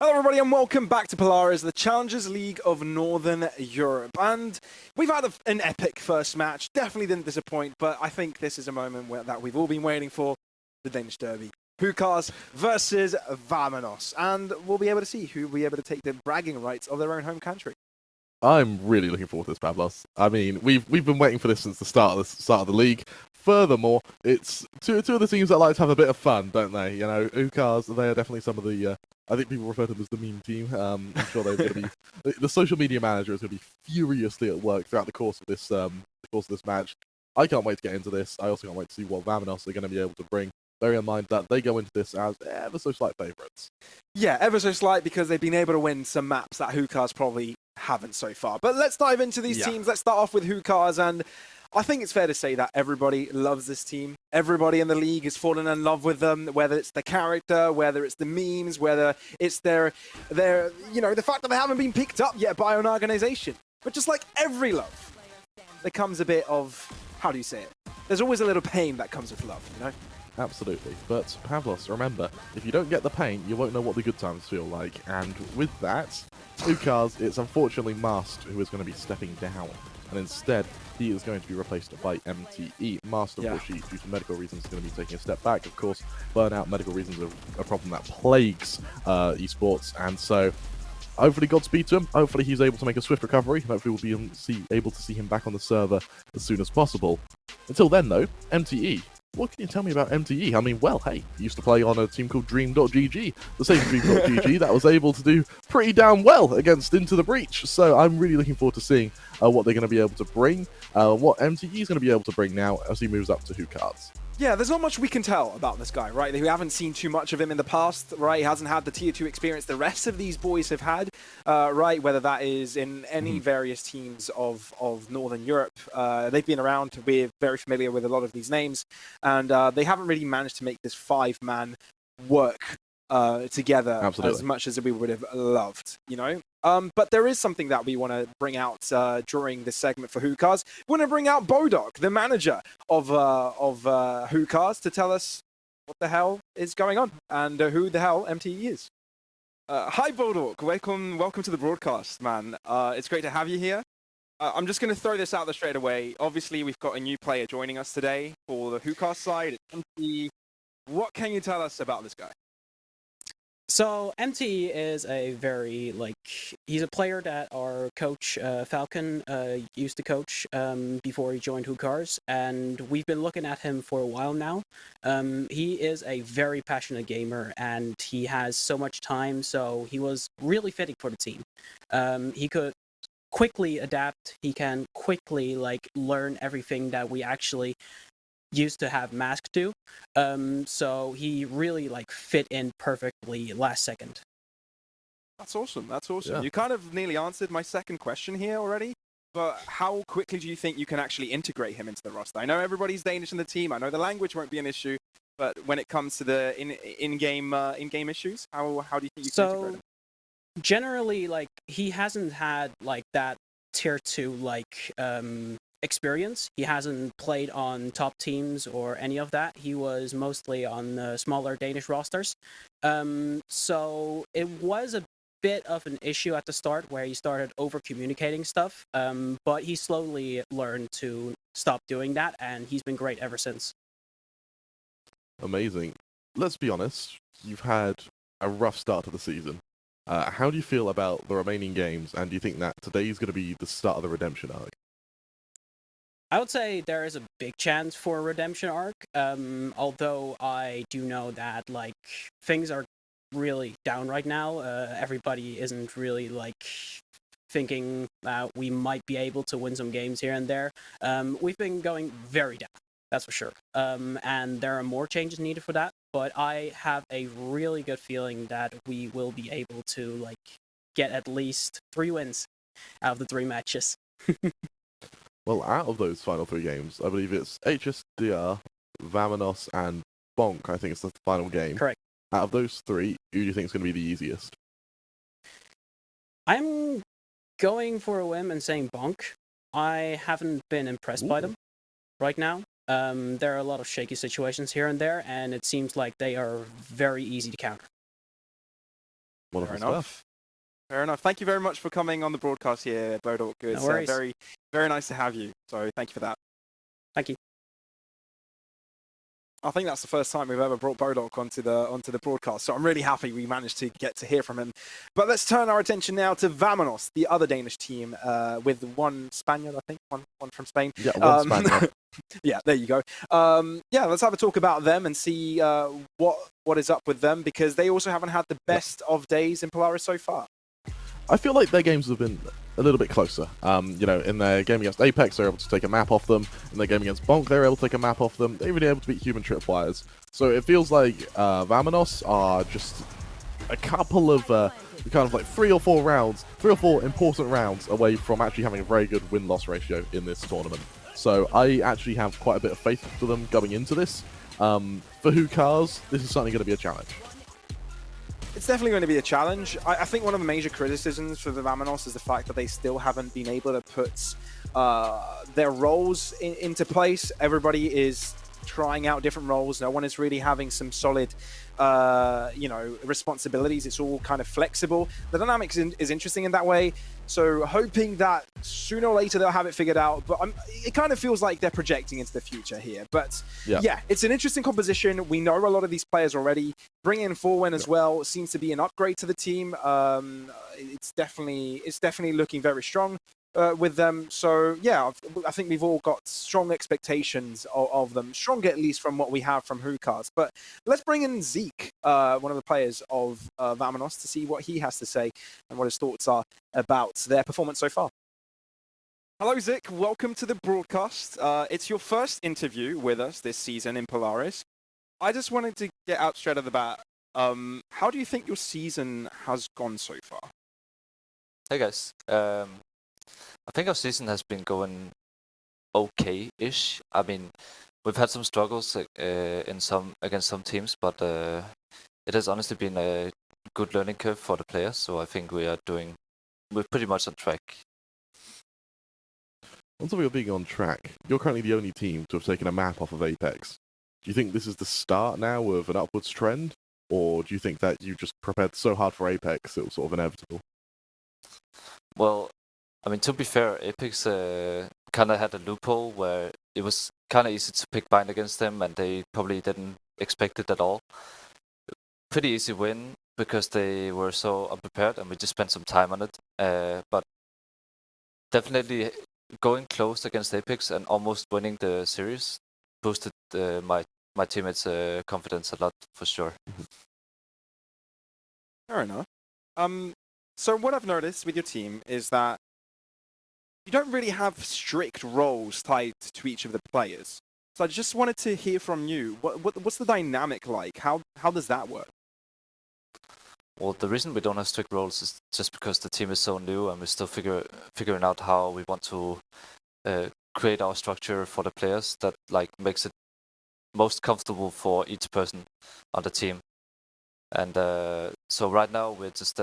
Hello, everybody, and welcome back to Polaris, the Challengers League of Northern Europe. And we've had an epic first match. Definitely didn't disappoint, but I think this is a moment that we've all been waiting for, the Danish Derby. Hukas versus Vamonos. And we'll be able to see who will be able to take the bragging rights of their own home country. I'm really looking forward to this, Pavlos. I mean, we've been waiting for this since the start of the league. Furthermore, it's two of the teams that like to have a bit of fun, don't they? You know, Ukars, they are definitely some of the. I think people refer to them as the meme team. I'm sure they're going to be. The social media manager is going to be furiously at work throughout the course of this match. I can't wait to get into this. I also can't wait to see what Vamonos are going to be able to bring. Bear in mind that they go into this as ever so slight favourites. Yeah, ever so slight because they've been able to win some maps that Hukas probably haven't so far. But let's dive into these teams. Let's start off with Hukas, and I think it's fair to say that everybody loves this team. Everybody in the league has fallen in love with them, whether it's the character, whether it's the memes, whether it's their the fact that they haven't been picked up yet by an organization. But just like every love, there comes a bit of, how do you say it? There's always a little pain that comes with love, you know? Absolutely. But Pavlos, remember, if you don't get the pain, you won't know what the good times feel like. And with that, Ukars, it's unfortunately Mast who is going to be stepping down. And instead, he is going to be replaced by MTE. Mast, unfortunately, due to medical reasons, is going to be taking a step back. Of course, burnout, medical reasons are a problem that plagues esports. And so, hopefully, Godspeed to him. Hopefully, he's able to make a swift recovery. Hopefully, we'll be able to see him back on the server as soon as possible. Until then, though, MTE. What can you tell me about MTE? I mean, well, hey, he used to play on a team called Dream.gg, the same Dream.gg that was able to do pretty damn well against Into the Breach. So I'm really looking forward to seeing what they're going to be able to bring, what MTE is going to be able to bring now as he moves up to Hukas. Yeah, there's not much we can tell about this guy, right? We haven't seen too much of him in the past, right? He hasn't had the Tier 2 experience the rest of these boys have had, right? Whether that is in any various teams of Northern Europe. They've been around. We're very familiar with a lot of these names. And they haven't really managed to make this five-man work together as much as we would have loved, you know? But there is something that we want to bring out during this segment for Hukas. We want to bring out Bodok, the manager of Hukas, to tell us what the hell is going on and who the hell MTE is. Hi, Bodok. Welcome to the broadcast, man. It's great to have you here. I'm just going to throw this out there straight away. Obviously, we've got a new player joining us today for the Hukas side. It's MTE. What can you tell us about this guy? So MTE is a very, he's a player that our coach, Falcon, used to coach before he joined Hukas, and we've been looking at him for a while now. He is a very passionate gamer, and he has so much time, so he was really fitting for the team. He could quickly adapt, he can quickly, learn everything that we actually used to have Mask do, so he really fit in perfectly last second. That's awesome. That's awesome. Yeah. You kind of nearly answered my second question here already, but how quickly do you think you can actually integrate him into the roster? I know everybody's Danish in the team. I know the language won't be an issue, but when it comes to the in-game issues, how do you think you can integrate him? Generally, he hasn't had that tier 2 experience. He hasn't played on top teams or any of that. He was mostly on smaller Danish rosters. So it was a bit of an issue at the start where he started over-communicating stuff, but he slowly learned to stop doing that, and he's been great ever since. Amazing. Let's be honest, you've had a rough start to the season. How do you feel about the remaining games, and do you think that today is going to be the start of the redemption arc? I would say there is a big chance for a redemption arc, although I do know that, things are really down right now. Everybody isn't really, thinking that we might be able to win some games here and there. We've been going very down, that's for sure. And there are more changes needed for that, but I have a really good feeling that we will be able to, get at least 3 wins out of the 3 matches. Well, out of those final 3 games, I believe it's HSDR, Vamonos, and Bonk, I think it's the final game. Correct. Out of those 3, who do you think is going to be the easiest? I'm going for a whim and saying Bonk. I haven't been impressed by them right now. There are a lot of shaky situations here and there, and it seems like they are very easy to counter. Wonderful Fair enough. stuff. Fair enough. Thank you very much for coming on the broadcast here, Bodok. It's No worries. very, very nice to have you. So thank you for that. Thank you. I think that's the first time we've ever brought Bodok onto the broadcast, so I'm really happy we managed to get to hear from him. But let's turn our attention now to Vamonos, the other Danish team, with one Spaniard, I think, one from Spain. Yeah, one Spaniard. Yeah, there you go. Yeah, let's have a talk about them and see what is up with them, because they also haven't had the best of days in Polaris so far. I feel like their games have been a little bit closer. In their game against Apex, they were able to take a map off them. In their game against Bonk, they were able to take a map off them. They were able to beat human tripwires. So it feels like Vamonos are just a couple of kind of like 3 or 4 important rounds away from actually having a very good win-loss ratio in this tournament. So I actually have quite a bit of faith for them going into this. For Hookahs, this is certainly going to be a challenge. It's definitely going to be a challenge. I think one of the major criticisms for the Vamonos is the fact that they still haven't been able to put their roles into place. Everybody is trying out different roles. No one is really having some solid, responsibilities. It's all kind of flexible. The dynamics is interesting in that way. So hoping that sooner or later they'll have it figured out. But it kind of feels like they're projecting into the future here. But yeah, it's an interesting composition. We know a lot of these players already. Bringing in Forwen as well seems to be an upgrade to the team. It's definitely looking very strong with them. So yeah, I think we've all got strong expectations of them, stronger at least from what we have from Hookahs. But let's bring in Zeke, one of the players of Vamonos, to see what he has to say and what his thoughts are about their performance so far. Hello, Zeke. Welcome to the broadcast. It's your first interview with us this season in Polaris. I just wanted to get out straight at the bat. How do you think your season has gone so far? Hey guys, I think our season has been going okay-ish. I mean, we've had some struggles against some teams, but it has honestly been a good learning curve for the players. So I think we're pretty much on track. On top of your being on track, you're currently the only team to have taken a map off of Apex. Do you think this is the start now of an upwards trend, or do you think that you just prepared so hard for Apex it was sort of inevitable? Well, I mean, to be fair, Apex kind of had a loophole where it was kind of easy to pick bind against them, and they probably didn't expect it at all. Pretty easy win because they were so unprepared, and we just spent some time on it. But definitely going close against Apex and almost winning the series boosted my teammates' confidence a lot, for sure. Fair enough. So what I've noticed with your team is that you don't really have strict roles tied to each of the players. So I just wanted to hear from you. What's the dynamic like? How does that work? Well, the reason we don't have strict roles is just because the team is so new and we're still figuring out how we want to create our structure for the players that makes it most comfortable for each person on the team. And so right now we're just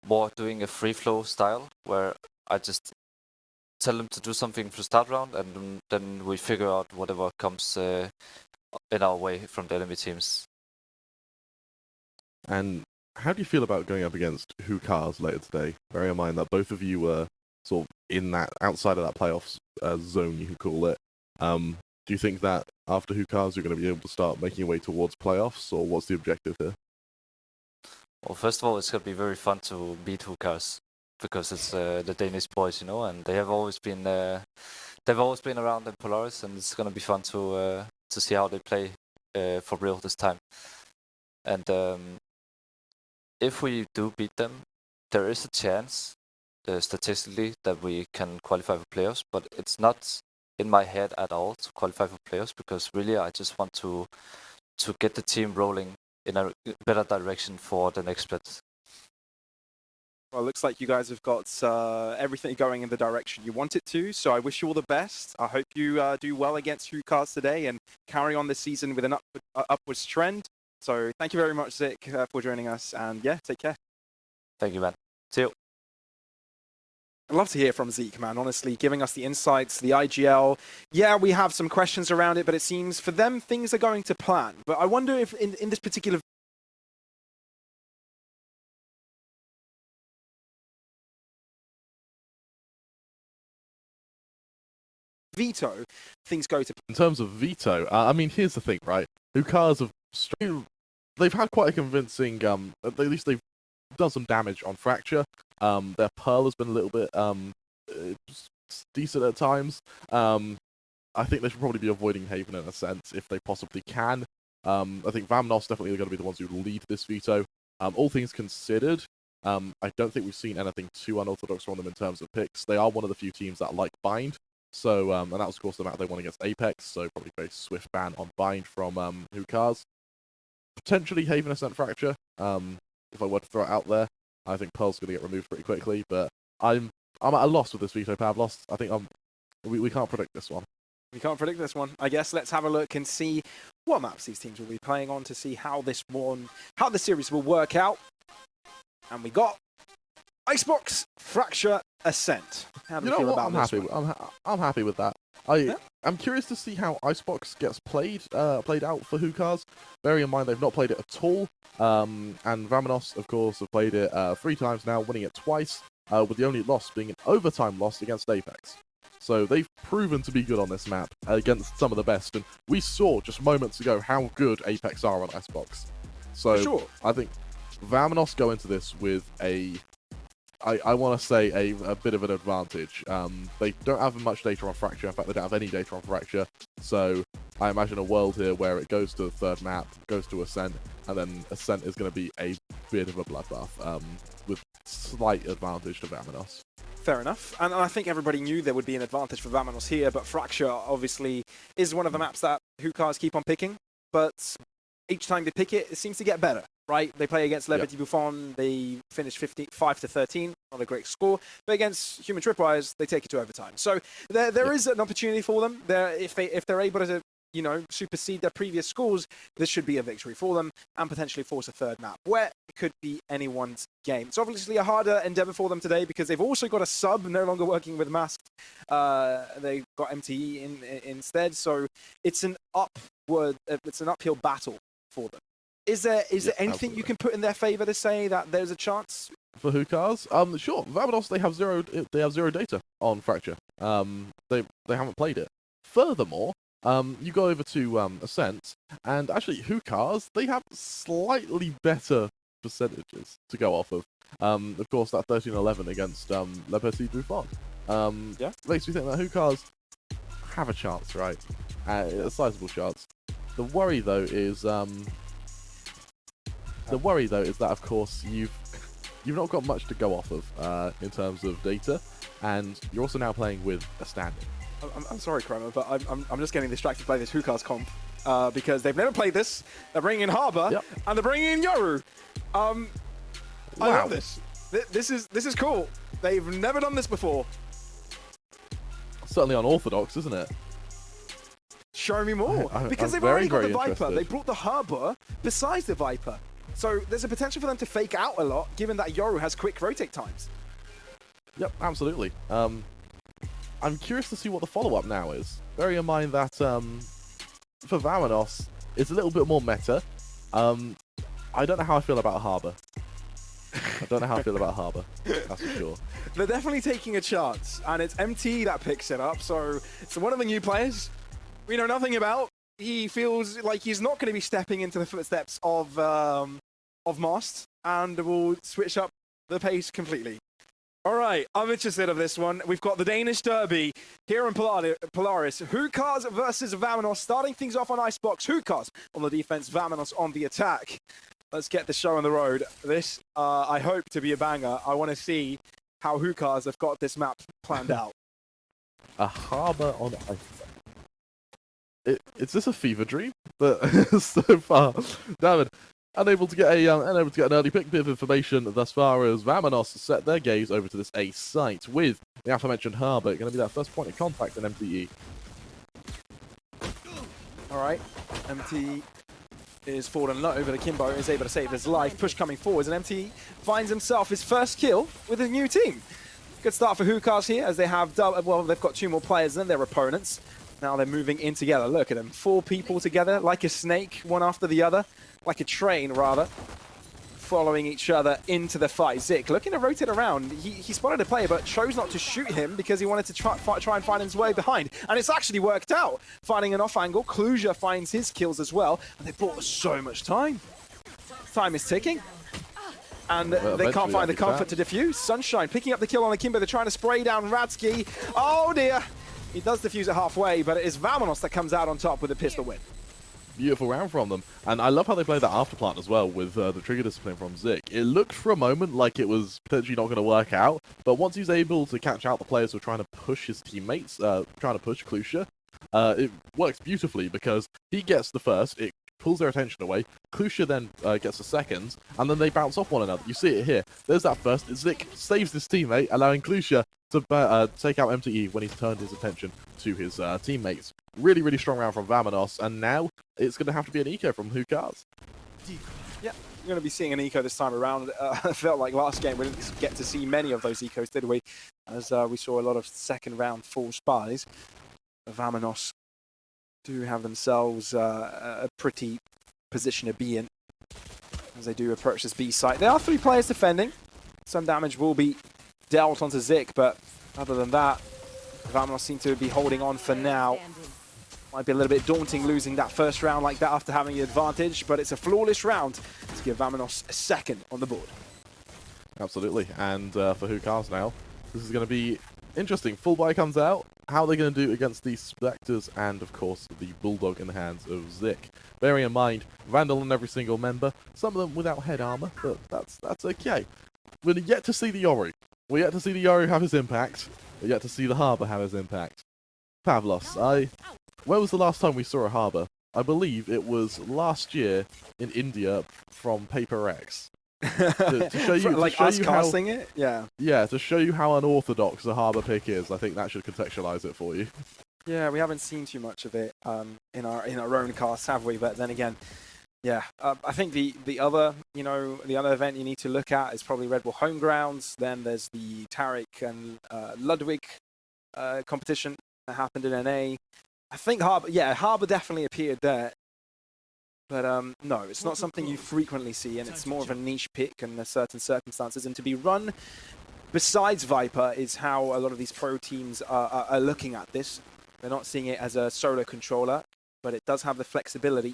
more doing a free flow style where I just tell them to do something for start round, and then we figure out whatever comes in our way from the enemy teams. And how do you feel about going up against Hookahs later today? Bear in mind that both of you were sort of in that outside of that playoffs zone, you could call it. Do you think that after Hookahs you're going to be able to start making your way towards playoffs, or what's the objective here? Well, first of all, it's going to be very fun to beat Hookahs because it's the Danish boys, and they've always been around in Polaris, and it's going to be fun to see how they play for real this time. And if we do beat them, there is a chance statistically that we can qualify for playoffs, but it's not in my head at all to qualify for playoffs because really I just want to get the team rolling in a better direction for the next split. Well, it looks like you guys have got everything going in the direction you want it to, so I wish you all the best. I hope you do well against Hookahs today and carry on this season with an upwards trend. So thank you very much, Zik, for joining us, and yeah, take care. Thank you, man. See you. I'd love to hear from Zeke, man, honestly, giving us the insights, the IGL. Yeah, we have some questions around it, but it seems for them, things are going to plan. But I wonder if in this particular veto, things go to... In terms of veto, I mean, here's the thing, right? Hookahs have they've had quite a convincing, at least they've done some damage on Fracture. Their Pearl has been a little bit decent at times. I think they should probably be avoiding Haven in a sense if they possibly can. I think Vamonos definitely are going to be the ones who lead this veto. All things considered, I don't think we've seen anything too unorthodox from them in terms of picks. They are one of the few teams that like Bind. So, and that was, of course, the map they won against Apex, so probably very swift ban on Bind from Hookahs. Potentially Haven Ascent Fracture, if I were to throw it out there. I think Pearl's going to get removed pretty quickly, but I'm at a loss with this veto, Pavlos. I think we can't predict this one. We can't predict this one. I guess let's have a look and see what maps these teams will be playing on to see how the series will work out. And we got Icebox, Fracture, Ascent. How do you feel about this one? I'm happy with that. I'm curious to see how Icebox gets played out for Hookahs. Bearing in mind they've not played it at all. And Vamonos, of course, have played it 3 times now, winning it twice, with the only loss being an overtime loss against Apex. So they've proven to be good on this map against some of the best. And we saw just moments ago how good Apex are on Icebox. So for sure. I think Vamonos go into this with I want to say a bit of an advantage. They don't have much data on Fracture. In fact, they don't have any data on Fracture. So I imagine a world here where it goes to the third map, goes to Ascent, and then Ascent is going to be a bit of a bloodbath with slight advantage to Vamonos. Fair enough. And I think everybody knew there would be an advantage for Vamonos here, but Fracture obviously is one of the maps that Hookahs keep on picking. But each time they pick it, it seems to get better. Right, they play against Liberty Buffon, they finish 5-13, not a great score. But against Human Tripwires, they take it to overtime. So there is an opportunity for them. If they're able to, supersede their previous scores, this should be a victory for them and potentially force a third map where it could be anyone's game. It's obviously a harder endeavor for them today because they've also got a sub no longer working with Masked. They've got MTE instead, so it's an uphill battle for them. Is there anything absolutely you can put in their favor to say that there's a chance for Hookahs? Sure. Vamonos, they have zero data on Fracture. They haven't played it. Furthermore, you go over to Ascent, and actually Hookahs, they have slightly better percentages to go off of. Of course, that 13-11 against Liberty Buffon. Makes me think that Hookahs have a chance, right? A sizable chance. The worry though is that, of course, you've not got much to go off of in terms of data, and you're also now playing with a standing. I'm sorry, Kramer, but I'm just getting distracted by this Hookahs comp because they've never played this. They're bringing in Harbor, and they're bringing in Yoru. Wow. I love this. This is cool. They've never done this before. Certainly unorthodox, isn't it? Show me more. Because they've already got the Viper. They brought the Harbor besides the Viper. So there's a potential for them to fake out a lot, given that Yoru has quick rotate times. Yep, absolutely. I'm curious to see what the follow-up now is. Bearing in mind that for Vamonos, it's a little bit more meta. I don't know how I feel about Harbor. That's for sure. They're definitely taking a chance, and it's MT that picks it up. So it's one of the new players we know nothing about. He feels like he's not going to be stepping into the footsteps of Mast, and will switch up the pace completely. All right, I'm interested of this one. We've got the Danish Derby here in Polaris. Hookahs versus Vamonos, starting things off on Icebox. Hookahs on the defense, Vamonos on the attack. Let's get the show on the road. This, I hope to be a banger. I want to see how Hookahs have got this map planned out. A Harbor on Icebox. Is this a fever dream? But so far, damn it. Unable to get an early pick. Bit of information thus far as Vamonos set their gaze over to this A site with the aforementioned Harbor going to be that first point of contact in MTE. All right, MTE is fallen low, but Akimbo is able to save his life. Push coming forwards, and MTE finds himself his first kill with a new team. Good start for Hookahs here, as they have they've got 2 more players than their opponents. Now they're moving in together. Look at them, 4 people together, like a snake, one after the other. Like a train, rather. following each other into the fight. Zik looking to rotate around. He spotted a player, but chose not to shoot him because he wanted to try and find his way behind. And it's actually worked out. Finding an off angle, Kluja finds his kills as well. And they bought so much time. Time is ticking. And they can't find the comfort to defuse. Sunshine picking up the kill on Akimbo. They're trying to spray down Radsky. Oh dear. He does defuse it halfway, but it is Vamonos that comes out on top with a pistol win. Beautiful round from them. And I love how they played that afterplant as well with the trigger discipline from Zik. It looked for a moment like it was potentially not going to work out, but once he's able to catch out the players who are trying to push his teammates, trying to push Klusia, it works beautifully because he gets the first, it pulls their attention away, Klusia then gets the second, and then they bounce off one another. You see it here. There's that first. Zik saves his teammate, allowing Klusia to take out MTE when he's turned his attention to his teammates. Really, really strong round from Vamonos, and now it's going to have to be an eco from Hookahs. Yeah, we're going to be seeing an eco this time around. I felt like last game we didn't get to see many of those ecos, did we? As we saw a lot of second round full spies. Vamonos do have themselves a pretty position to be in as they do approach this B site. There are 3 players defending. Some damage will be dealt onto Zik, but other than that, Vamonos seem to be holding on for now. Might be a little bit daunting losing that first round like that after having the advantage, but it's a flawless round to give Vamonos a second on the board. Absolutely, and for Hookahs now, this is going to be interesting. Full buy comes out. How are they going to do against the Spectres and, of course, the Bulldog in the hands of Zik? Bearing in mind, Vandal on every single member, some of them without head armor, but that's okay. We're yet to see the Yoru. We're yet to see the Yoru have his impact. We're yet to see the Harbour have his impact. Pavlos, where was the last time we saw a Harbour? I believe it was last year in India from Paper X. To show you, like to show us you casting how, it? Yeah. Yeah, to show you how unorthodox a Harbour pick is. I think that should contextualize it for you. Yeah, we haven't seen too much of it in our own cast, have we? But then again, yeah, I think the other event you need to look at is probably Red Bull Homegrounds. Then there's the Tarek and Ludwig competition that happened in NA. I think Harbour definitely appeared there. But no, it's not something you frequently see, and it's more of a niche pick in certain circumstances. And to be run besides Viper is how a lot of these pro teams are looking at this. They're not seeing it as a solo controller, but it does have the flexibility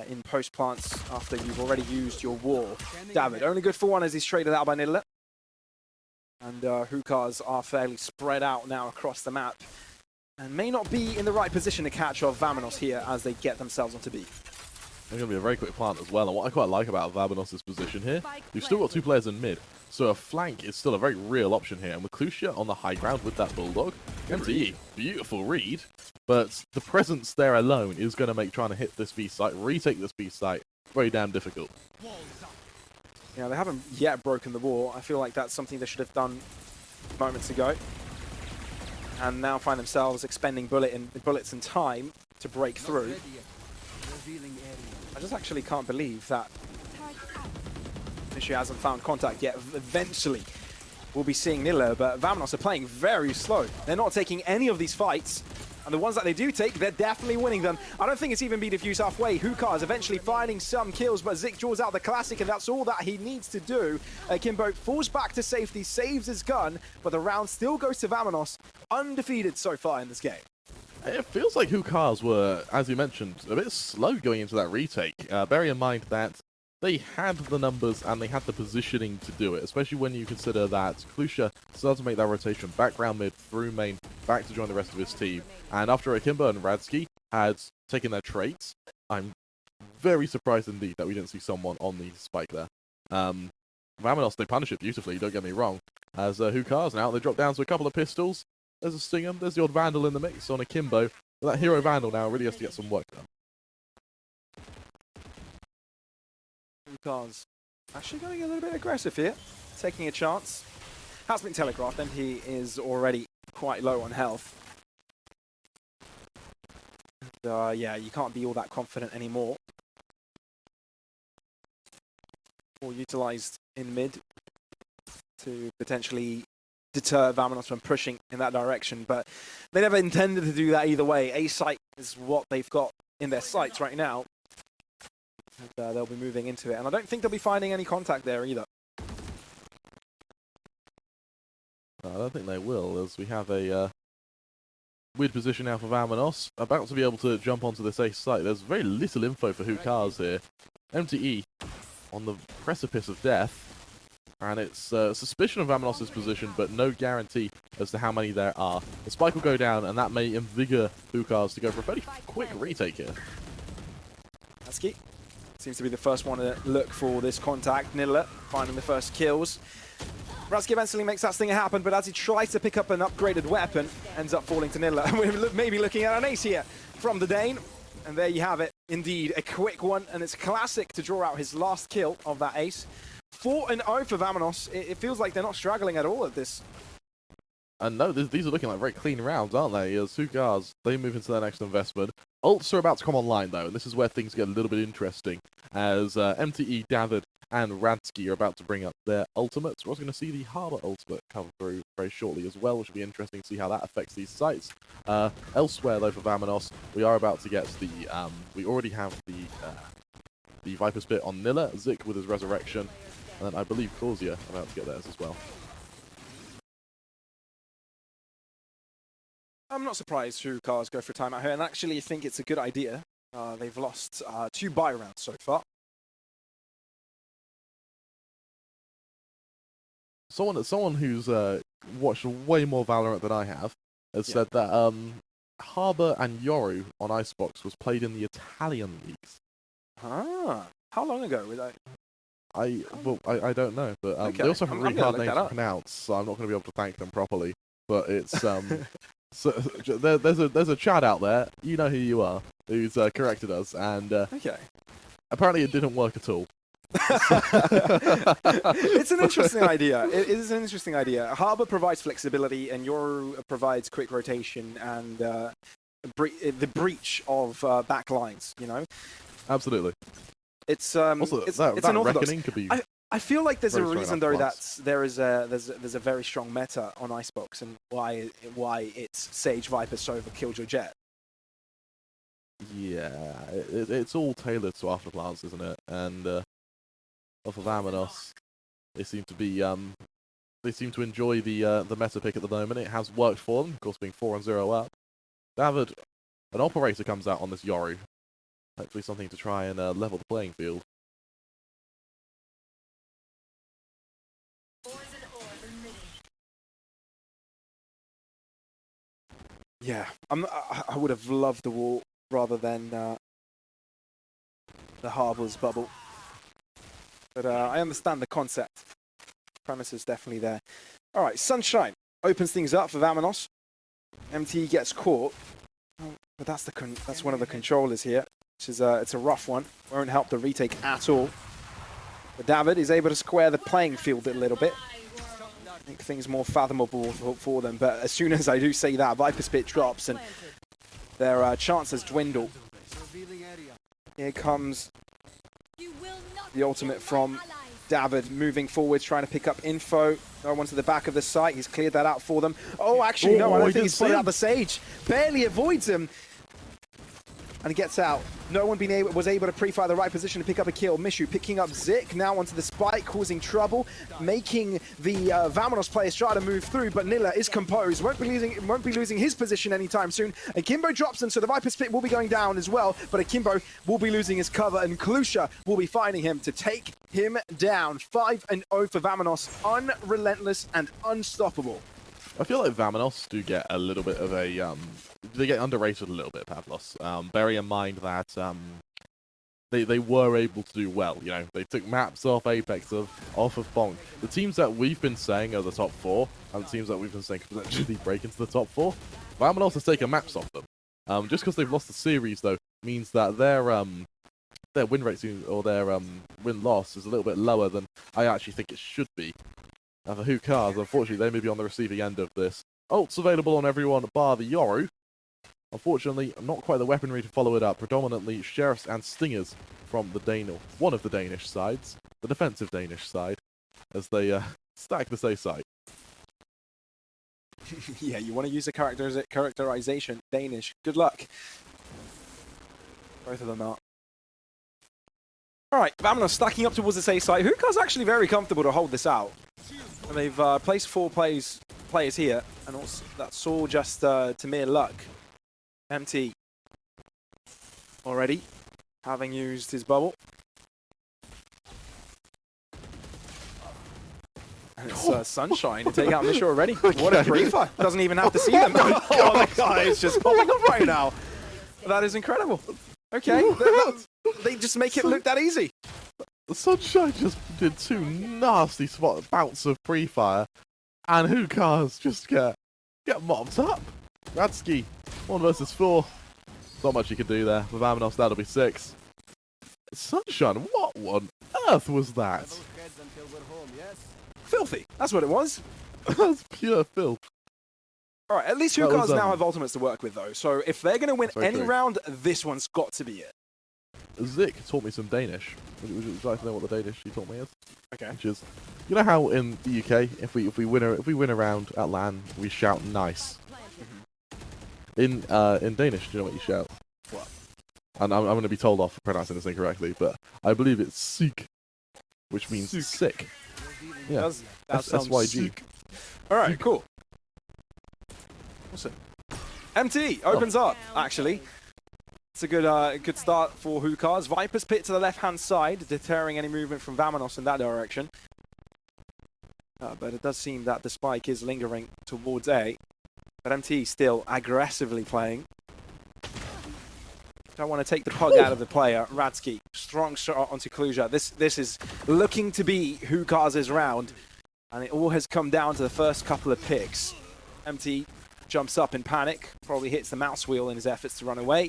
in post plants after you've already used your wall. David, only good for one as he's traded out by Nidalee. And Hookahs are fairly spread out now across the map, and may not be in the right position to catch off Vamonos here as they get themselves onto B. There's going to be a very quick plant as well, and what I quite like about Vamonos' position here, you've still got 2 players in mid, so a flank is still a very real option here, and with Klusia on the high ground with that Bulldog, MTE, beautiful read, but the presence there alone is going to make trying to hit this B site, retake this B site, very damn difficult. Yeah, they haven't yet broken the wall. I feel like that's something they should have done moments ago, and now find themselves expending bullets and time to break through. I just actually can't believe that Nishi hasn't found contact yet. Eventually, we'll be seeing Nilla, but Vamonos are playing very slow. They're not taking any of these fights, and the ones that they do take, they're definitely winning them. I don't think it's even been diffused halfway. Hookah is eventually finding some kills, but Zik draws out the classic, and that's all that he needs to do. Kimbo falls back to safety, saves his gun, but the round still goes to Vamonos, undefeated so far in this game. It feels like Hookahs were, as you mentioned, a bit slow going into that retake. Bearing in mind that they had the numbers and they had the positioning to do it, especially when you consider that Klusia started to make that rotation back round mid, through main, back to join the rest of his team. And after Akimbo and Radsky had taken their traits, I'm very surprised indeed that we didn't see someone on the spike there. Vamonos, they punish it beautifully, don't get me wrong. As Hookahs now, they drop down to a couple of pistols. There's a Stinger, there's the odd Vandal in the mix on Akimbo. But that Hero Vandal now really has to get some work done. Hookahs actually going a little bit aggressive here, taking a chance. Has been telegraphed, and he is already quite low on health. And, yeah, you can't be all that confident anymore. Or utilized in mid to potentially deter Vamonos from pushing in that direction, but they never intended to do that either way. A site is what they've got in their sights right now. And, they'll be moving into it. And I don't think they'll be finding any contact there either. I don't think they will, as we have a weird position now for Vamonos. About to be able to jump onto this ace site. There's very little info for Hookahs here. MTE on the precipice of death. And it's suspicion of Vamonos' position, but no guarantee as to how many there are. The spike will go down, and that may invigor Hookahs to go for a fairly quick retake here. Lasky seems to be the first one to look for this contact. Nidalee finding the first kills. Ratsky eventually makes that stinger happen, but as he tries to pick up an upgraded weapon, ends up falling to Nidalee. We're maybe looking at an ace here from the Dane. And there you have it. Indeed, a quick one, and it's classic to draw out his last kill of that ace. 4-0 for Vamonos. It feels like they're not struggling at all at this. And no, these are looking like very clean rounds, aren't they? As Hookahs, they move into their next investment. Ults are about to come online, though, and this is where things get a little bit interesting, as MTE, David, and Radsky are about to bring up their ultimates. We're also going to see the Harbour ultimate come through very shortly as well, which will be interesting to see how that affects these sites. Elsewhere, though, for Vamonos, we are about to get the... we already have the Viper Spit on Nilla, Zik with his Resurrection, and then I believe Corsia about to get theirs as well. I'm not surprised Hookahs go for time out here, and actually I think it's a good idea. They've lost 2 buy rounds so far. Someone who's watched way more Valorant than I have has said that Harbour and Yoru on Icebox was played in the Italian leagues. Ah, how long ago was that? I don't know, but Okay. they also have really hard names to up. pronounce, so I'm not going to be able to thank them properly. But it's so there's a chat out there, you know who you are, who's corrected us, and Okay. apparently it didn't work at all. It's an interesting idea. It is an interesting idea. Harbour provides flexibility, and Yoru provides quick rotation and the breach of back lines. You know, Absolutely. it's Also, it's that unorthodox. reckoning could be. I feel like there's a very strong reason enough though class. that there's a very strong meta on Icebox, and why it's Sage Viper Sova Killjoy Jet. Yeah, it's all tailored to afterplants, isn't it? And off of Vamonos, they seem to be they seem to enjoy the meta pick at the moment. It has worked for them, of course, being 4-0 up. David, an operator comes out on this Yoru. Hopefully, something to try and level the playing field. Yeah, I would have loved the wall rather than the Harbour's bubble. But I understand the concept. Premise is definitely there. All right, Sunshine opens things up for Vamonos. MT gets caught. Oh, but that's one of the controllers here. Which is it's a rough one. Won't help the retake at all. But David is able to square the playing field a little bit. Make things more fathomable for them. But as soon as I do say that, Viper Spit drops and their chances dwindle. Here comes the ultimate from David, moving forwards, trying to pick up info. No one to the back of the site. He's cleared that out for them. Oh, actually, no, I don't think he's spotted out the Sage. Barely avoids him. And gets out. No one was able to pre-fire the right position to pick up a kill. Mishu picking up Zik now onto the spike, causing trouble, making the Vamonos players try to move through, but Nilla is composed. Won't be losing his position anytime soon. Akimbo drops him, so the Viper Spit will be going down as well, but Akimbo will be losing his cover, and Klusha will be finding him to take him down. 5-0 for Vamonos. Unrelentless and unstoppable. I feel like Vamonos do get a little bit of a they get underrated a little bit, Pavlos. Bearing in mind that they were able to do well. You know, they took maps off Apex, off of Bonk. The teams that we've been saying are the top 4, and the teams that we've been saying could potentially break into the top 4, Vamonos has taken maps off them. Just because they've lost the series, though, means that their win rate or their win-loss is a little bit lower than I actually think it should be. For Hookahs, unfortunately, they may be on the receiving end of this. Ults available on everyone bar the Yoru. Unfortunately, not quite the weaponry to follow it up. Predominantly Sheriffs and Stingers from one of the Danish sides, the defensive Danish side, as they stack this A site. Yeah, you want to use a characterization. Danish. Good luck. Both of them are. All right, Vamonos stacking up towards the A site. Hookah's actually very comfortable to hold this out. And they've placed 4 players here, and also that's all just to mere luck. MT already having used his bubble. And it's Sunshine to take out Misha already. What a briefer. Doesn't even have to see them. Oh, the guy is just popping up right now. That is incredible. Okay, they just make it look that easy. Sunshine just did 2 nasty bouts of pre-fire, and Hookahs just get mopped up. Radsky, 1 versus 4. Not much you can do there. For Vamonos, that'll be 6. Sunshine, what on earth was that? Filthy. That's what it was. That's pure filth. All right, at least Hookahs now have ultimates to work with, though. So if they're going to win any true. round, this one's got to be it. Zik taught me some Danish. Would you like to know what the Danish he taught me is? Okay. Which is, you know how in the UK, if we win a round at LAN, we shout nice. In Danish, do you know what you shout? What? And I'm going to be told off for pronouncing this incorrectly, but I believe it's sick, which means sick. Yeah. That sounds SYG. sick. All right, cool. Awesome. MT opens up, actually. It's a good start for Hookahs. Viper's Pit to the left-hand side, deterring any movement from Vamonos in that direction. But it does seem that the spike is lingering towards A. But MT still aggressively playing. Don't want to take the pug out of the player. Radsky, strong shot onto Kluja. This is looking to be Hookahs' round. And it all has come down to the first couple of picks. MT jumps up in panic, probably hits the mouse wheel in his efforts to run away.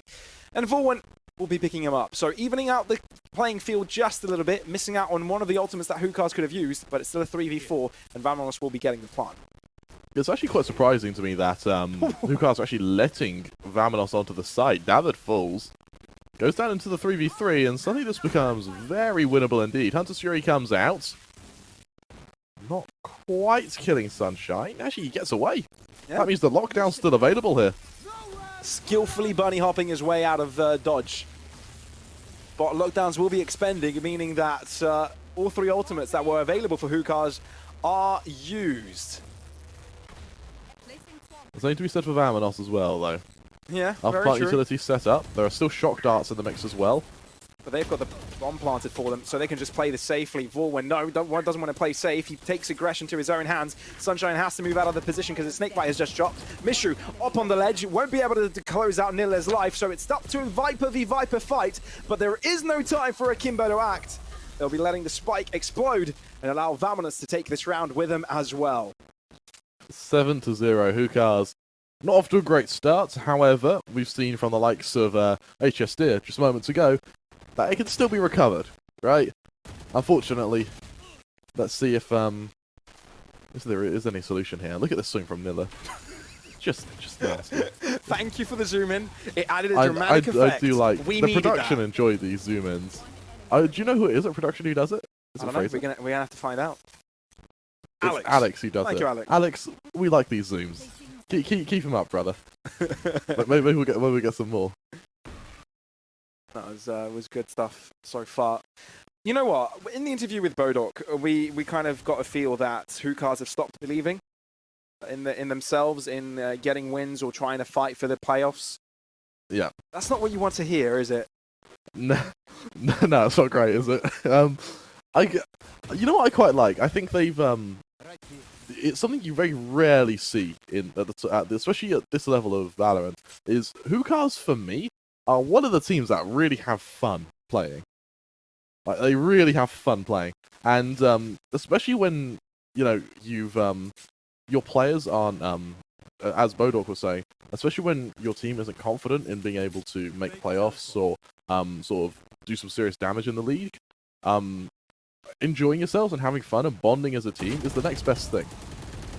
And Vorwin will be picking him up. So evening out the playing field just a little bit, missing out on one of the ultimates that Hookahs could have used, but it's still a 3v4, and Vamonos will be getting the plant. It's actually quite surprising to me that Hookahs are actually letting Vamonos onto the side. Now that falls, goes down into the 3v3, and suddenly this becomes very winnable indeed. Hunter's Fury comes out. Not quite killing Sunshine. Actually, he gets away. Yeah. That means the lockdown's still available here. Skillfully bunny hopping his way out of dodge. But lockdowns will be expending, meaning that all 3 ultimates that were available for Hookahs are used. There's something to be said for Vamonos as well, though. Yeah, After plant utility set up, there are still shock darts in the mix as well. But they've got the bomb planted for them, so they can just play this safely. Vorwin, doesn't want to play safe. He takes aggression to his own hands. Sunshine has to move out of the position because his snakebite has just dropped. Mishu up on the ledge, won't be able to close out Nilla's life, so it's up to a Viper v Viper fight, but there is no time for Akimbo to act. They'll be letting the spike explode and allow Vamonos to take this round with him as well. 7-0, Hookahs. Not off to a great start, however, we've seen from the likes of HS Deer just moments ago that it can still be recovered, right? Unfortunately, let's see if there is any solution here. Look at this swing from Nilla. just nasty. Thank you for the zoom in. It added a dramatic effect. I do like the production. Enjoy these zoom ins. Do you know who it is at production who does it? I don't know. We're gonna have to find out. It's Alex who does it. Thank you, Alex. Alex, we like these zooms. Keep him up, brother. Maybe we'll get some more. That was good stuff so far. You know what? In the interview with Bodok, we kind of got a feel that Hookahs have stopped believing in themselves, in getting wins or trying to fight for the playoffs. Yeah. That's not what you want to hear, is it? No, it's not great, is it? You know what I quite like? I think they've it's something you very rarely see especially at this level of Valorant. Is Hookahs for me are one of the teams that really have fun playing. Like they really have fun playing, and especially when you've your players aren't as Bodok was saying, especially when your team isn't confident in being able to make playoffs or sort of do some serious damage in the league. Enjoying yourselves and having fun and bonding as a team is the next best thing.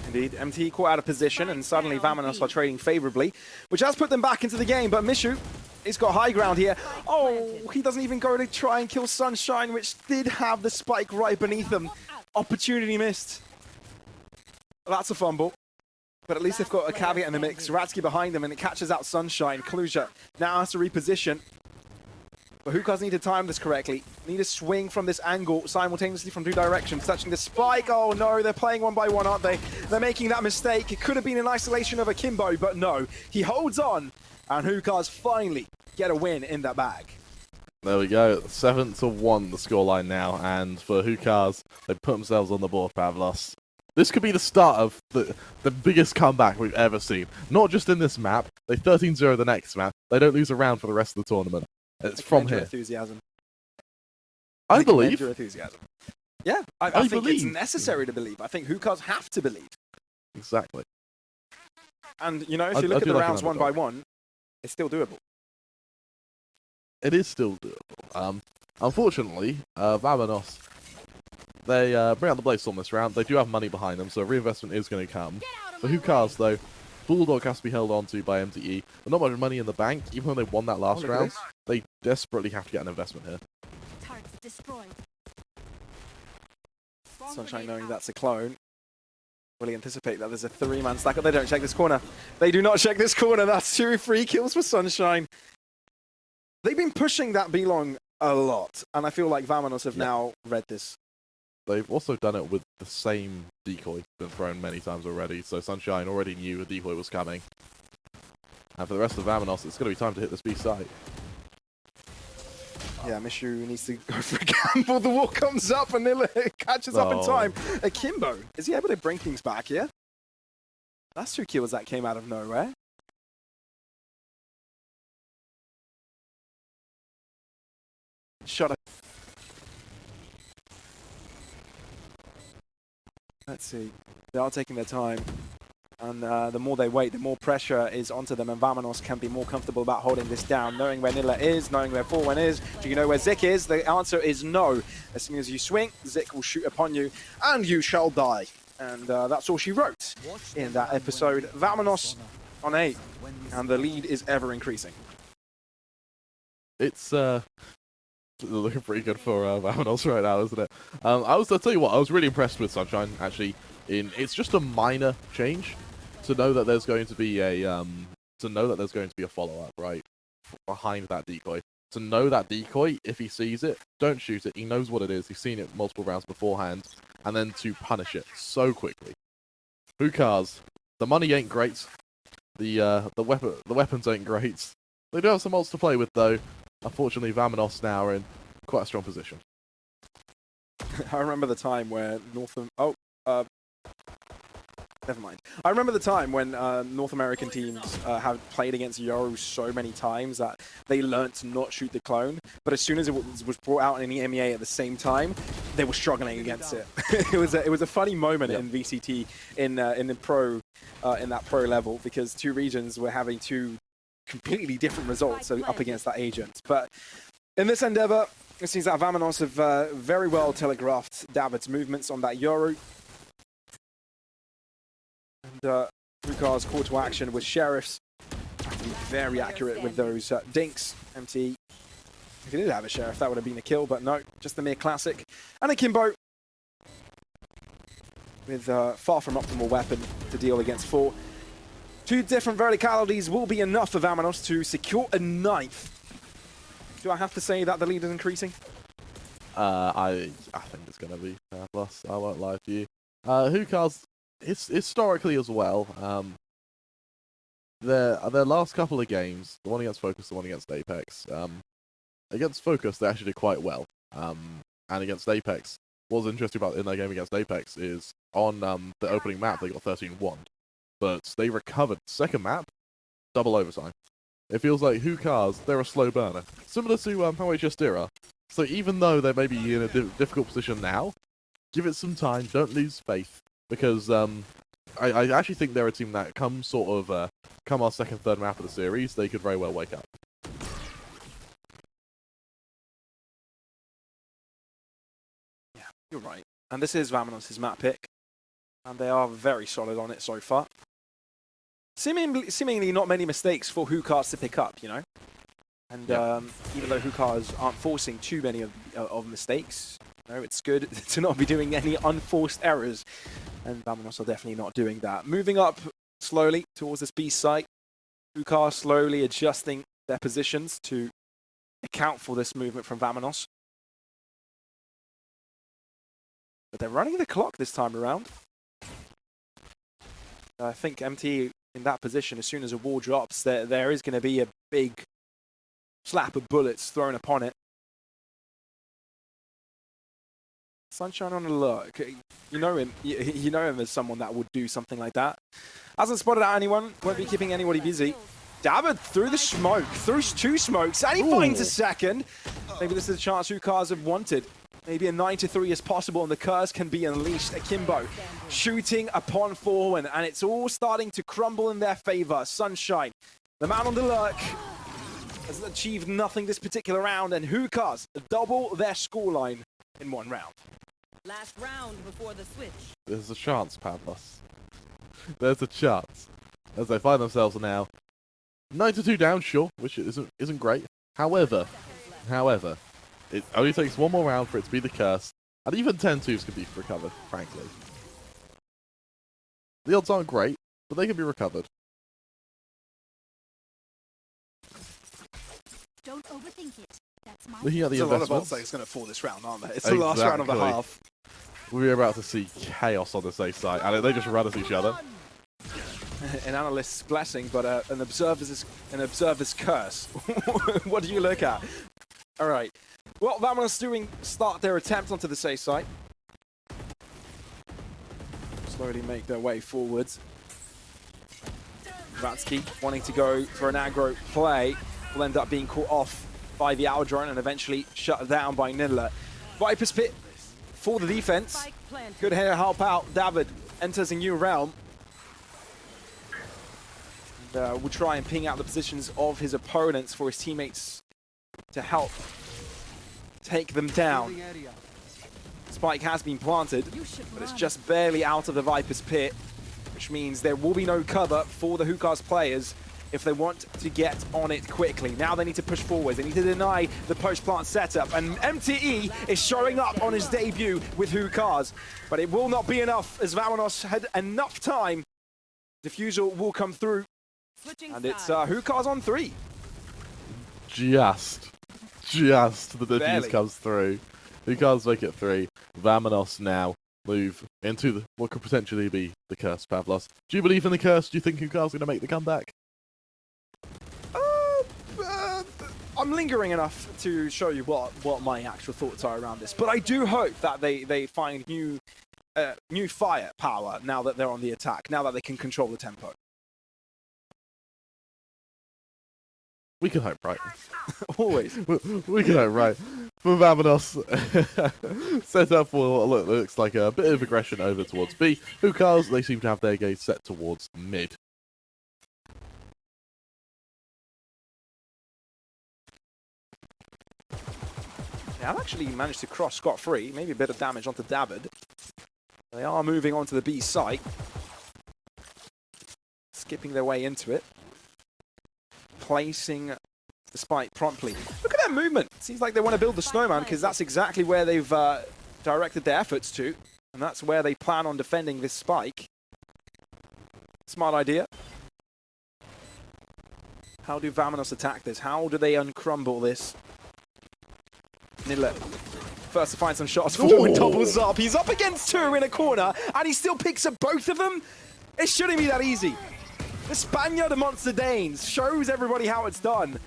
Indeed, MT caught out of position, and suddenly Vamonos are trading favorably, which has put them back into the game, but Mishu, he's got high ground here. Oh, he doesn't even go to try and kill Sunshine, which did have the spike right beneath him. Opportunity missed. That's a fumble. But at least they've got a caveat in the mix. Ratsky behind them, and it catches out Sunshine. Kluja now has to reposition. But Hookahs need to time this correctly. Need to swing from this angle simultaneously from two directions, touching the spike. Oh no, they're playing one by one, aren't they? They're making that mistake. It could have been in isolation of a Kimbo, but no. He holds on, and Hookahs finally get a win in that bag. There we go, 7-1 the scoreline now, and for Hookahs, they put themselves on the board, Pavlos. This could be the start of the biggest comeback we've ever seen. Not just in this map, they 13-0 the next map, they don't lose a round for the rest of the tournament. It's from here. Enthusiasm. I believe. Enthusiasm. Yeah, I think believe. It's necessary to believe. I think Hookahs have to believe. Exactly. And, you know, if you look at the rounds one by one, it's still doable. It is still doable. Unfortunately, Vamonos, they bring out the Blaze Storm this round. They do have money behind them, so reinvestment is going to come. For Hookahs, though, Bulldog has to be held on to by MTE. But not much money in the bank, even though they won that last round. They desperately have to get an investment here. Target destroyed. Sunshine knowing that's a clone. Really anticipate that there's a three-man stack up. They don't check this corner. They do not check this corner. That's 2 free kills for Sunshine. They've been pushing that B-Long a lot, and I feel like Vamonos have now read this. They've also done it with the same decoy, been thrown many times already, so Sunshine already knew a decoy was coming. And for the rest of Vamonos, it's going to be time to hit this B site. Yeah, Mishu needs to go for a gamble. The wall comes up and Nilla catches up in time. Akimbo, is he able to bring things back here? That's 2 kills that came out of nowhere. Shut up. Let's see. They are taking their time. And the more they wait, the more pressure is onto them, and Vamonos can be more comfortable about holding this down, knowing where Nilla is, knowing where Forwen is. Do you know where Zik is? The answer is no. As soon as you swing, Zik will shoot upon you, and you shall die. And that's all she wrote in that episode. Vamonos on 8, and the lead is ever increasing. It's looking pretty good for Vamonos right now, isn't it? I'll tell you what, I was really impressed with Sunshine, actually. It's just a minor change to know that there's going to be a follow-up right behind that decoy. To know that decoy, if he sees it, don't shoot it. He knows what it is. He's seen it multiple rounds beforehand, and then to punish it so quickly. Hookahs, the money ain't great. The weapons ain't great. They do have some ults to play with though. Unfortunately, Vamonos now are in quite a strong position. I remember the time where never mind. I remember the time when North American teams have played against Yoru so many times that they learned to not shoot the clone, but as soon as it was brought out in the EMEA at the same time, they were struggling against it. It was a funny moment in VCT in that pro level, because two regions were having two completely different results up against that agent. But in this endeavor, it seems that Vamonos have very well telegraphed David's movements on that Yoru. And Hookah's call to action with Sheriffs. Have to be very accurate with those dinks. MT, if he did have a Sheriff, that would have been a kill, but no, just a mere classic. And Akimbo with far from optimal weapon to deal against 4. 2 different verticalities will be enough for Vamonos to secure a 9th. Do I have to say that the lead is increasing? I think it's going to be plus. I won't lie to you. Hookahs, historically as well, their last couple of games, the one against Focus, the one against Apex, against Focus they actually did quite well, and against Apex, what was interesting about in their game against Apex is on the opening map they got 13-1, but they recovered second map, double overtime. It feels like Hookahs, they're a slow burner, similar to how Justira. So even though they may be in a difficult position now, give it some time, don't lose faith. Because I actually think they're a team that come our second, third map of the series, they could very well wake up. Yeah, you're right. And this is Vamonos' map pick. And they are very solid on it so far. Seemingly not many mistakes for Hookahs to pick up, you know? And even though Hookahs aren't forcing too many of mistakes, you know, it's good to not be doing any unforced errors. And Vamonos are definitely not doing that. Moving up slowly towards this B site. Hookahs slowly adjusting their positions to account for this movement from Vamonos. But they're running the clock this time around. I think MT in that position, as soon as a wall drops, there is going to be a big slap of bullets thrown upon it. Sunshine on alert. You know him. You know him as someone that would do something like that. Hasn't spotted out anyone. Won't be keeping anybody busy. David through the smoke, through 2 smokes, and he finds a second. Maybe this is a chance Hookahs have wanted. Maybe a 9-3 is possible, and the curse can be unleashed. Akimbo shooting upon Forward, and it's all starting to crumble in their favor. Sunshine, the man on the lurk, has achieved nothing this particular round, and Hookahs double their scoreline in 1 round. Last round before the switch. There's a chance, Pavlos. There's a chance. As they find themselves now 9-2 down, sure, which isn't great. However, it only takes 1 more round for it to be the curse, and even 10-2s can be recovered, frankly. The odds aren't great, but they can be recovered. Don't overthink it. That's my Looking at the There's a lot of investments, odds that it's going to fall this round, aren't there? It's the last round of the Exactly. half. we're about to see chaos on the safe side, and they just run at each other. An analyst's blessing, but an observer's curse. What do you look at? All right. Well, Vamonos start their attempt onto the safe side. Slowly make their way forwards. Vatsky wanting to go for an aggro play will end up being caught off by the AIO drone and eventually shut down by Nidler. Viper's Pit for the defense. Spike planted. Good here, help out. David enters a new realm. And, will try and ping out the positions of his opponents for his teammates to help take them down. Spike has been planted, but it's just barely out of the Viper's Pit, which means there will be no cover for the Hookahs players if they want to get on it quickly. Now they need to push forward. They need to deny the post-plant setup. And MTE is showing up on his debut with Hookahs. But it will not be enough as Vamonos had enough time. Diffusal will come through. Switching And it's sides. Hookahs on 3. Just the defuse Barely. comes through. Hookahs make it 3. Vamonos now move into what could potentially be the curse, Pavlos. Do you believe in the curse? Do you think Hookahs going to make the comeback? I'm lingering enough to show you what my actual thoughts are around this. But I do hope that they find new firepower now that they're on the attack, now that they can control the tempo. We can hope, right? Always. We can hope, right? For Vamonos, set up for what looks like a bit of aggression over towards B. Hookahs, they seem to have their gaze set towards mid. They have actually managed to cross scot-free, maybe a bit of damage onto David. They are moving on to the B site. Skipping their way into it. Placing the spike promptly. Look at that movement! Seems like they want to build the snowman because that's exactly where they've directed their efforts to. And that's where they plan on defending this spike. Smart idea. How do Vamonos attack this? How do they uncrumble this? Nidler first to find some shots. Forward doubles up. He's up against 2 in a corner, and he still picks up both of them. It shouldn't be that easy. The Spaniard amongst the Danes shows everybody how it's done.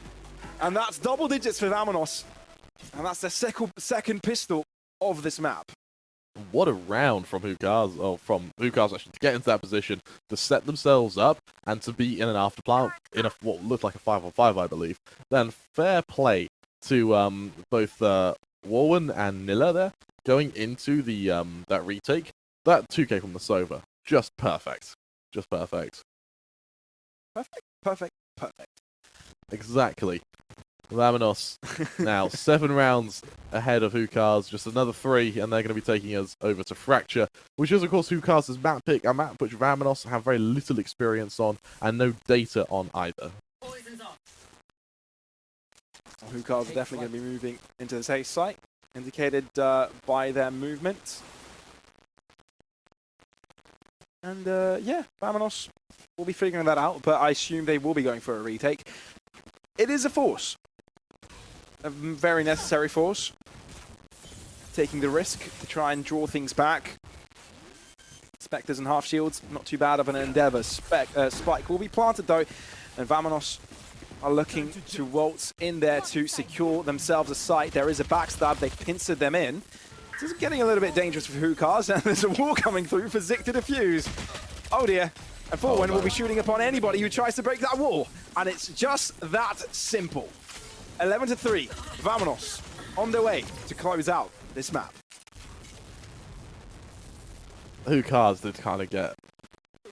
And that's double digits for Vamonos. And that's their second pistol of this map. What a round from Hookahs actually to get into that position, to set themselves up, and to be in an afterplan in what looked like a 5-on-5, I believe. Then fair play to both Warren and Nilla there, going into the that retake. That 2K from the Sova, just perfect. Just perfect. Perfect. Exactly. Vamonos now 7 rounds ahead of Hookahs, just another 3, and they're going to be taking us over to Fracture, which is of course Hookahs' map pick, a map which Vamonos have very little experience on and no data on either. Hookahs are definitely going to be moving into the safe site, indicated by their movement. And yeah, Vamonos will be figuring that out, but I assume they will be going for a retake. It is a force. a very necessary force. Taking the risk to try and draw things back. Spectres and half shields, not too bad of an endeavor. Spike will be planted though, and Vamonos are looking to waltz in there to secure themselves a site. There is a backstab, they've pincered them in. This is getting a little bit dangerous for Hookahs, and there's a wall coming through for Zik to defuse. Oh dear. And Forwin will be shooting upon anybody who tries to break that wall. And it's just that simple. 11-3, Vamonos on their way to close out this map. Hookahs did kind of get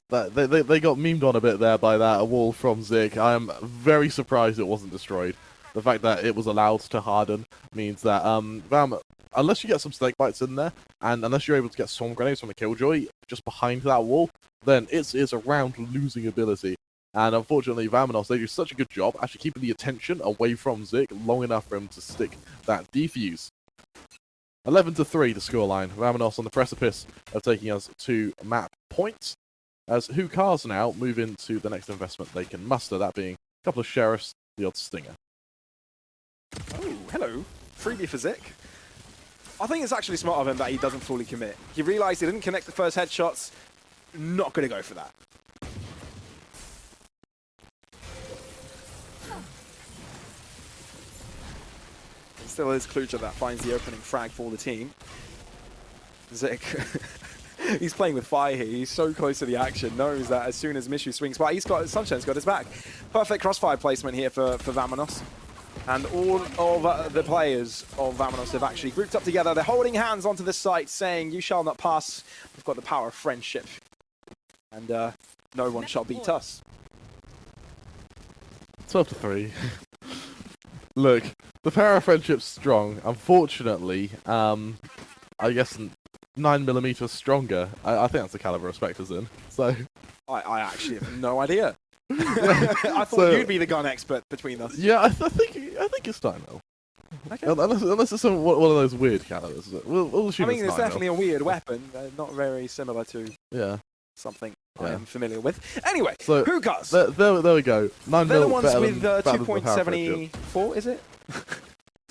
that they got memed on a bit there by that wall from Zik. I am very surprised it wasn't destroyed. The fact that it was allowed to harden means that Vam, unless you get some snake bites in there, and unless you're able to get storm grenades from the Killjoy just behind that wall, then it's a round losing ability. And unfortunately, Vamonos, they do such a good job actually keeping the attention away from Zik long enough for him to stick that defuse. 11-3 the scoreline. Vamonos on the precipice of taking us to map points. As Hookahs now move into the next investment they can muster, that being a couple of sheriffs, the odd stinger. Oh, hello. Freebie for Zik. I think it's actually smart of him that he doesn't fully commit. He realized he didn't connect the first headshots. Not going to go for that. It still is Klucher that finds the opening frag for the team. Zik. He's playing with fire here. He's so close to the action. Knows that as soon as Mishu swings by, Sunshine's got his back. Perfect crossfire placement here for Vamonos. And all of the players of Vamonos have actually grouped up together. They're holding hands onto the site, saying, "You shall not pass. We've got the power of friendship. And no one shall beat us." 12-3. Look, the power of friendship's strong. Unfortunately, I guess 9mm stronger. I think that's the caliber of Spectres in. So I actually have no idea. I thought you'd be the gun expert between us. Yeah, I think it's Steinel. Okay. Unless it's one of those weird calibers. We'll assume I mean, it's Steinel. definitely a weird weapon. Not very similar to something I am familiar with. Anyway, so Hookahs. There we go. 9mm They're the ones better with than the power of friendship. 2.74, is it?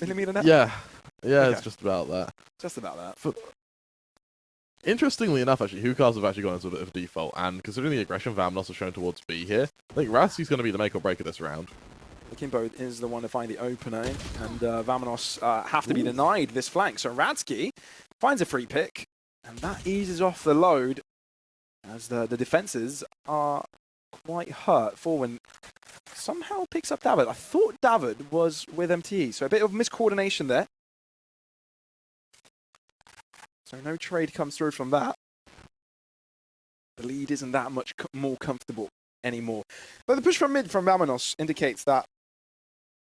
Millimeter net? Yeah, Okay. It's just about that. Just about that. Interestingly enough, actually, Hookahs have actually gone into a bit of default, and considering the aggression Vamonos has shown towards B here, I think Ratsky's going to be the make or break of this round. Kimbo is the one to find the opening, and Vamonos have to be denied this flank. So Ratsky finds a free pick, and that eases off the load as the defenses are quite hurt. Forwin somehow picks up David. I thought David was with MTE, so a bit of miscoordination there. So no trade comes through from that. The lead isn't that much more comfortable anymore. But the push from mid from Vamonos indicates that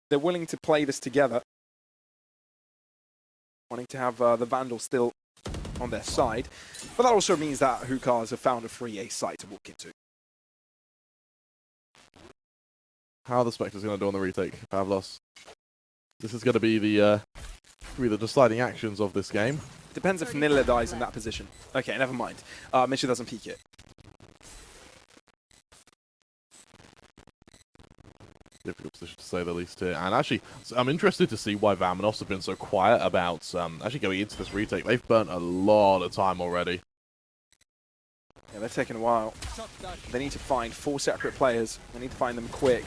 they're willing to play this together. Wanting to have the Vandal still on their side. But that also means that Hookahs have found a free A site to walk into. How are the Spectres going to do on the retake, Pavlos? This is going to be the deciding actions of this game. Depends if Nilla dies in that position. Okay, never mind. Misha doesn't peek it. Difficult position to say the least here. And actually, I'm interested to see why Vamonos have been so quiet about actually going into this retake. They've burnt a lot of time already. Yeah, they're taking a while. They need to find 4 separate players. They need to find them quick.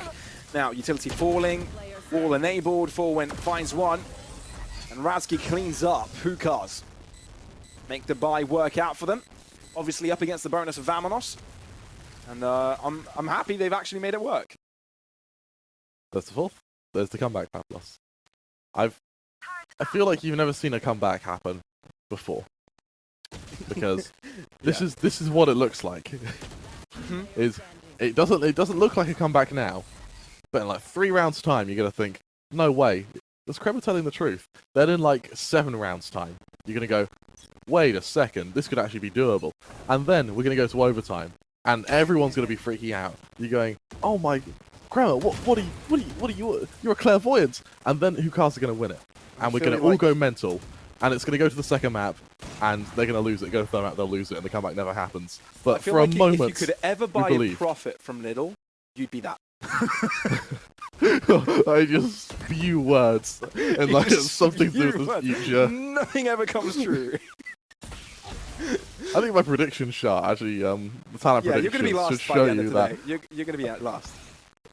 Now, utility falling, wall enabled, Forwin finds one, and Ratsky cleans up Hookahs. Make the buy work out for them. Obviously up against the bonus of Vamonos. And I'm happy they've actually made it work. That's the fourth. There's the comeback, Pavlos. I feel like you've never seen a comeback happen before. Because this is what it looks like. It doesn't look like a comeback now. But in like 3 rounds time you're gonna think, no way. Is Kremer telling the truth? Then in like 7 rounds time, you're gonna go, wait a second, this could actually be doable. And then we're gonna go to overtime, and everyone's gonna be freaking out. You're going, oh my, Kremer, what are you? You're a clairvoyant. And then Hookahs are gonna win it, and we're gonna all go mental, and it's gonna go to the second map, and they're gonna lose it. Go to the third map, they'll lose it, and the comeback never happens. But I feel for like a moment, if you could ever buy a profit from Lidl, you'd be that. I just spew words and like it's something to do with the future. Nothing ever comes true. I think my prediction shot actually, the talent Yeah, you're predictions going to be last should by show the end of you today. that. You're going to be at last.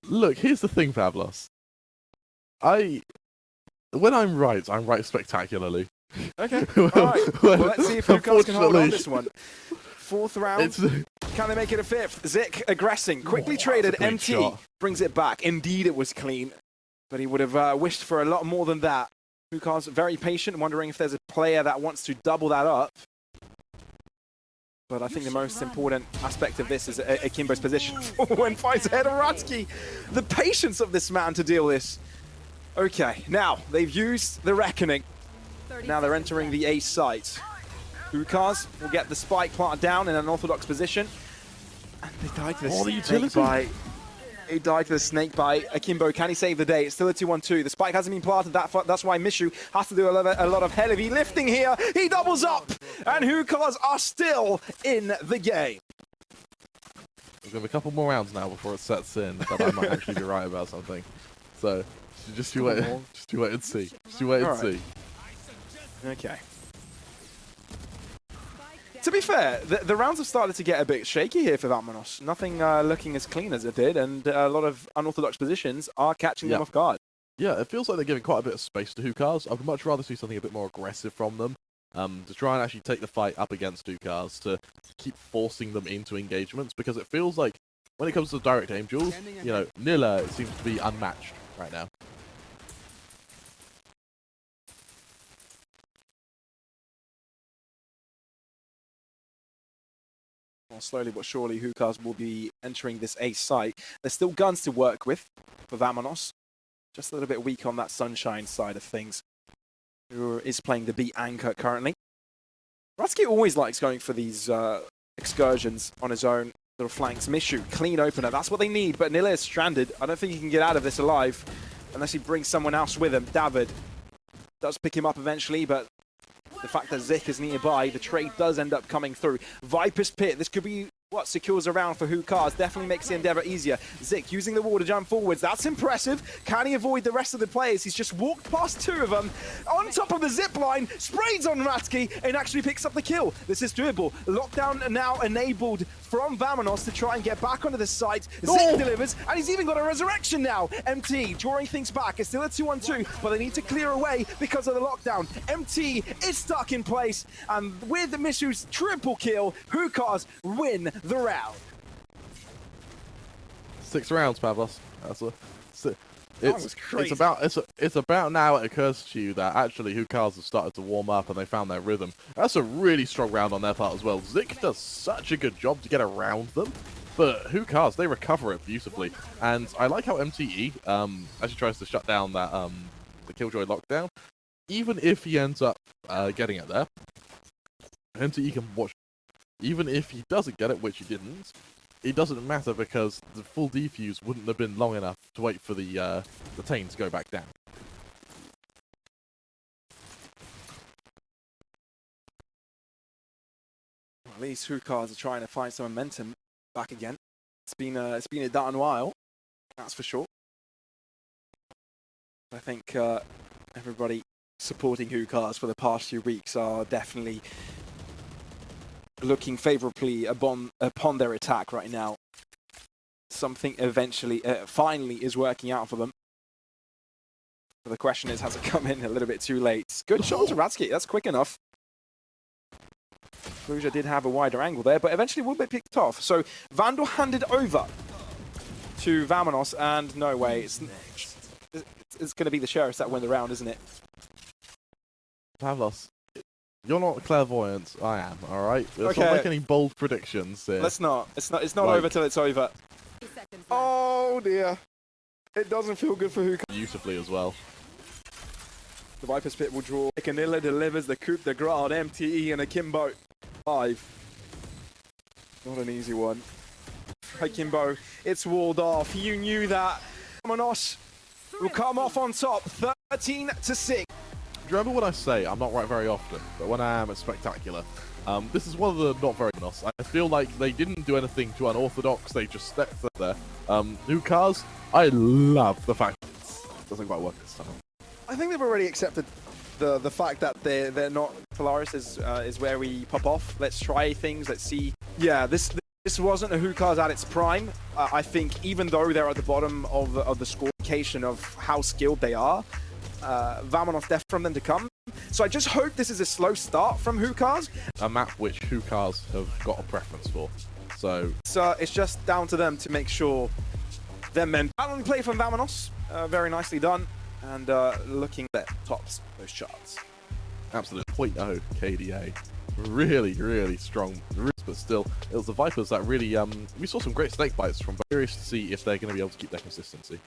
Look, here's the thing, Pavlos. When I'm right spectacularly. Okay, alright. Well, let's see if Lucas can hold on this one. Fourth round. Can they make it a fifth? Zik aggressing. Quickly traded. MT shot. brings it back. Indeed, it was clean. But he would have wished for a lot more than that. Lucas very patient, wondering if there's a player that wants to double that up. But I think the most important aspect of this is Akimbo's position when fights ahead of Ratsky. The patience of this man to deal this. Okay, now they've used the Reckoning. Now they're entering the A site. Lucas will get the spike planted down in an orthodox position. And they died to the snake bite. He died to the snake bite. Akimbo, can he save the day? It's still a 2-1-2. The spike hasn't been planted. That's why Mishu has to do a lot of heavy lifting here. He doubles up. And Hookahs are still in the game. There's going to be a couple more rounds now before it sets in that I might actually be right about something. So, just you wait and see. Just you wait and see. Okay. To be fair, the rounds have started to get a bit shaky here for Vamonos. Nothing looking as clean as it did, and a lot of unorthodox positions are catching them off guard. Yeah, it feels like they're giving quite a bit of space to Hookahs. I would much rather see something a bit more aggressive from them, to try and actually take the fight up against Hookahs, to keep forcing them into engagements, because it feels like when it comes to direct aim duels, you know, Nilla seems to be unmatched right now. Well, slowly but surely, Hookahs will be entering this A site. There's still guns to work with for Vamonos. Just a little bit weak on that Sunshine side of things. Who is playing the B anchor currently. Ratsky always likes going for these excursions on his own little flanks. Mishu, clean opener. That's what they need, but Nila is stranded. I don't think he can get out of this alive unless he brings someone else with him. David does pick him up eventually, but the fact that Zik is nearby, the trade does end up coming through. Viper's Pit, this could be what secures a round for Hookahs, definitely makes the endeavor easier. Zik using the wall to jump forwards, that's impressive. Can he avoid the rest of the players? He's just walked past two of them, on top of the zip line, sprays on Ratsky, and actually picks up the kill. This is doable. Lockdown now enabled from Vamonos to try and get back onto the site. Zik delivers, and he's even got a resurrection now. MT drawing things back. It's still a 2-on-2, but they need to clear away because of the lockdown. MT is stuck in place, and with Mishu's triple kill, Hookahs win the round. 6 rounds, Pavlos. That's a. It's about now it occurs to you that actually Hookahs have started to warm up and they found their rhythm. That's a really strong round on their part as well. Zik does such a good job to get around them, but Hookahs, they recover it beautifully. And I like how MTE actually tries to shut down that the Killjoy lockdown. Even if he ends up getting it there, MTE can watch. Even if he doesn't get it, which he didn't, it doesn't matter because the full defuse wouldn't have been long enough to wait for the Tane to go back down. At least Hookahs are trying to find some momentum back again. It's been a darn while, that's for sure. I think everybody supporting Hookahs for the past few weeks are definitely looking favorably upon their attack right now. Something eventually, finally is working out for them. But the question is, has it come in a little bit too late? Good shot to Ratsky, that's quick enough. Kluja did have a wider angle there, but eventually will be picked off. So Vandal handed over to Vamonos, and no way, it's going to be the Sheriffs that win the round, isn't it? Pavlos, you're not clairvoyant. I am. All right. Let's Okay. not make any bold predictions here. Let's not. It's not Like- over till it's over. Oh dear. It doesn't feel good for Hookah. Beautifully as well. The Viper's Pit will draw. Canilla delivers the coup de grace, MTE and Akimbo. 5. Not an easy one. Akimbo, it's walled off. You knew that. Vamonos will come off on top. 13-6. you remember when I say I'm not right very often, but when I am, it's spectacular? This is one of the not very Vamonos. I feel like they didn't do anything too unorthodox, they just stepped up there. Hookahs, I love the fact that it doesn't quite work this time. I think they've already accepted the fact that they're not Polaris is where we pop off. Let's try things. Let's see. Yeah, this wasn't a Hookahs at its prime. I think even though they're at the bottom of the score indication of how skilled they are, Vamonos def from them to come. So I just hope this is a slow start from Hookahs. A map which Hookahs have got a preference for. So it's just down to them to make sure their men. Balance play from Vamonos, very nicely done, and looking at tops those charts. Absolutely. 0.0 KDA. Really, really strong. But still, it was the Vipers that really, we saw some great snake bites from. Curious to see if they're going to be able to keep their consistency.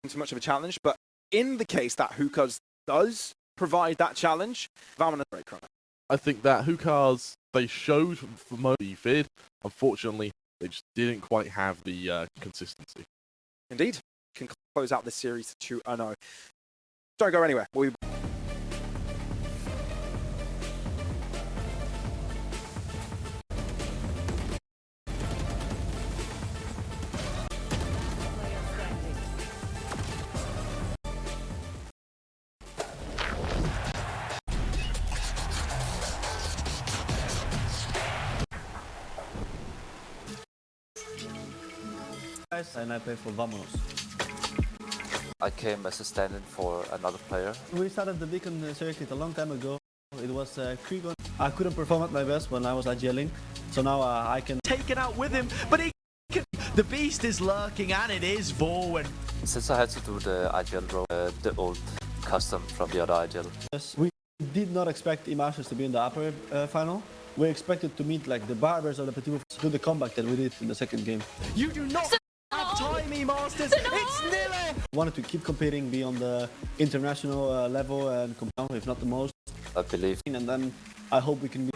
Too much of a challenge, but in the case that Hookahs does provide that challenge, Vamonos break chrono. I think that Hookahs, they showed for most the feared. Unfortunately, they just didn't quite have the consistency. Indeed. Can close out this series 2-0. Don't go anywhere. We'll be and I play for Vamonos. I came as a stand-in for another player. We started the Beacon circuit a long time ago. It was Krigon. I couldn't perform at my best when I was IGLing, so now I can take it out with him, but he can. The beast is lurking and it is Vorwin. Since I had to do the IGL role, the old custom from the other IGL. Yes, we did not expect E-Masters to be in the upper final. We expected to meet like the Barbers or the Petit to do the comeback that we did in the second game. You do not have time, E-Masters. It's Nilla. Wanted to keep competing, be on the international level and come down, if not the most. I believe. And then I hope we can be